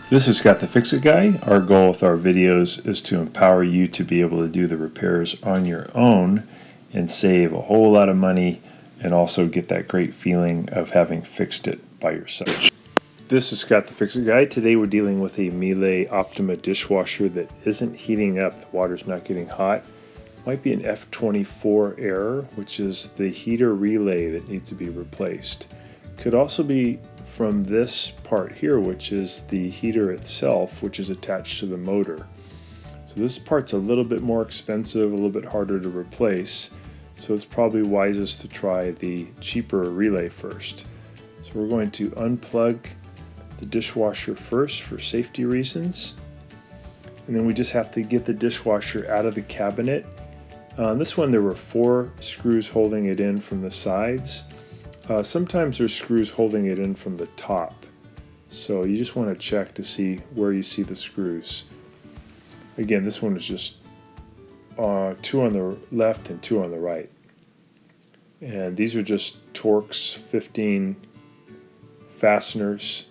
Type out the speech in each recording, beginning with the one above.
This is Scott the Fix-It Guy. Our goal with our videos is to empower you to be able to do the repairs on your own and save a whole lot of money and also get that great feeling of having fixed it by yourself. This is Scott the Fix-It Guy. Today we're dealing with a Miele Optima dishwasher that isn't heating up. The water's not getting hot. Might be an F24 error, which is the heater relay that needs to be replaced. Could also be from this part here, which is the heater itself, which is attached to the motor. So this part's a little bit more expensive, a little bit harder to replace, so it's probably wisest to try the cheaper relay first. So we're going to unplug the dishwasher first for safety reasons, and then we just have to get the dishwasher out of the cabinet. On this one there were 4 screws holding it in from the sides. Sometimes there's screws holding it in from the top, so you just want to check to see where you see the screws. Again, this one is just 2 on the left and 2 on the right, and these are just Torx 15 fasteners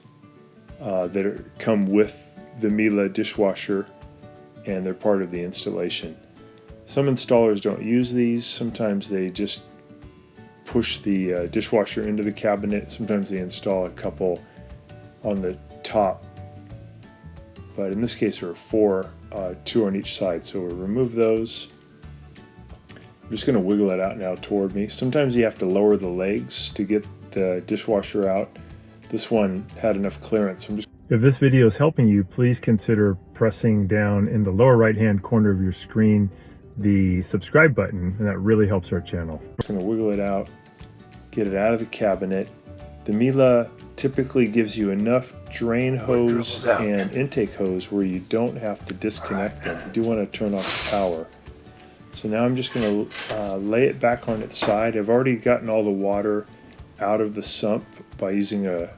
that come with the Miele dishwasher, and they're part of the installation. Some installers don't use these. Sometimes they just push the dishwasher into the cabinet. Sometimes they install a couple on the top, but in this case there are 4, 2 on each side, so we'll remove those. I'm just going to wiggle it out now toward me. Sometimes you have to lower the legs to get the dishwasher out. This one had enough clearance. If this video is helping you, please consider pressing down in the lower right hand corner of your screen the subscribe button, and that really helps our channel. I'm just going to wiggle it out, get it out of the cabinet. The Miele typically gives you enough drain hose and intake hose where you don't have to disconnect them. You do want to turn off the power. So now I'm just going to lay it back on its side. I've already gotten all the water out of the sump by using a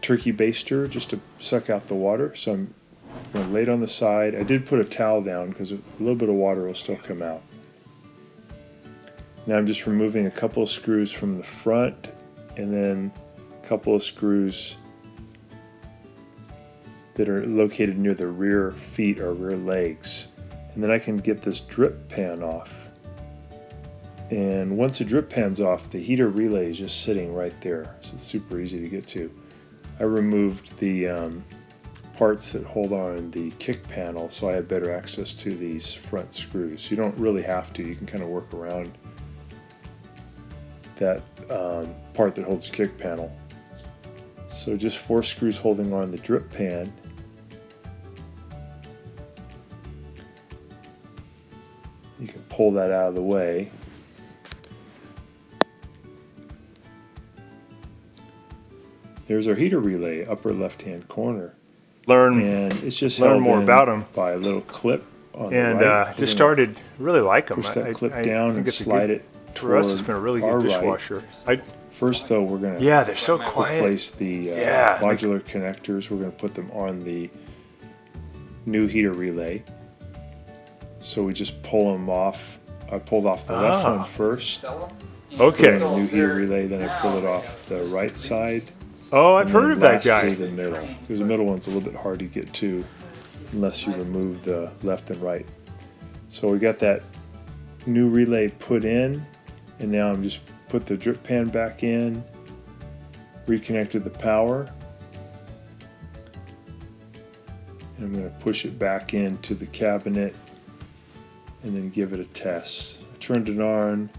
turkey baster just to suck out the water. So I'm going to lay it on the side. I did put a towel down because a little bit of water will still come out. Now I'm just removing a couple of screws from the front and then a couple of screws that are located near the rear feet or rear legs. And then I can get this drip pan off. And once the drip pan's off, the heater relay is just sitting right there. So it's super easy to get to. I removed the parts that hold on the kick panel so I have better access to these front screws. You don't really have to. You can kind of work around that part that holds the kick panel. So just 4 screws holding on the drip pan. You can pull that out of the way. There's our heater relay, upper left hand corner. And it's just learn more about them by a little clip on and the right. Just started really like them. Push that clip down and slide it toward for us. It's been a really good dishwasher. First though, we're going to they're so quiet. Replace the modular connectors. We're going to put them on the new heater relay. So we just pull them off. I pulled off the left one first. Okay. The new heater relay, then I pull it off the right side. Oh, I've heard of that guy. The middle, because the middle one's a little bit hard to get to unless you remove the left and right. So we got that new relay put in, and now I'm just put the drip pan back in, reconnected the power, and I'm going to push it back into the cabinet and then give it a test. I turned it on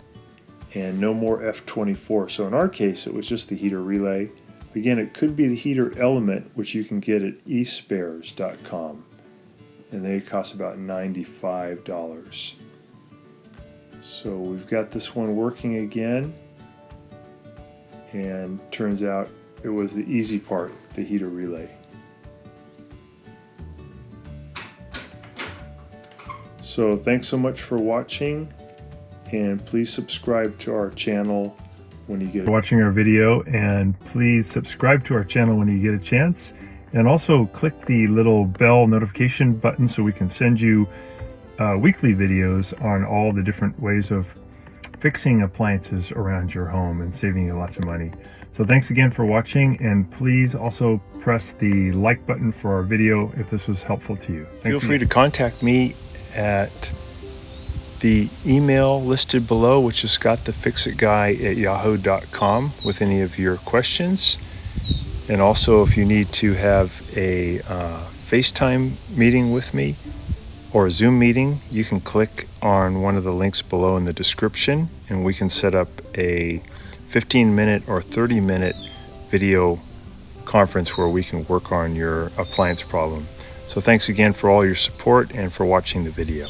and no more F24. So in our case it was just the heater relay. Again, it could be the heater element, which you can get at espares.com, and they cost about $95. So we've got this one working again, and turns out it was the easy part, the heater relay. So thanks so much for watching, and please subscribe to our channel when you get watching our video, and please subscribe to our channel when you get a chance, and also click the little bell notification button so we can send you weekly videos on all the different ways of fixing appliances around your home and saving you lots of money. So thanks again for watching, and please also press the like button for our video if this was helpful to you. Feel free to contact me at the email listed below, which is scottthefixitguy@yahoo.com, with any of your questions. And also, if you need to have a FaceTime meeting with me or a Zoom meeting, you can click on one of the links below in the description, and we can set up a 15-minute or 30-minute video conference where we can work on your appliance problem. So thanks again for all your support and for watching the video.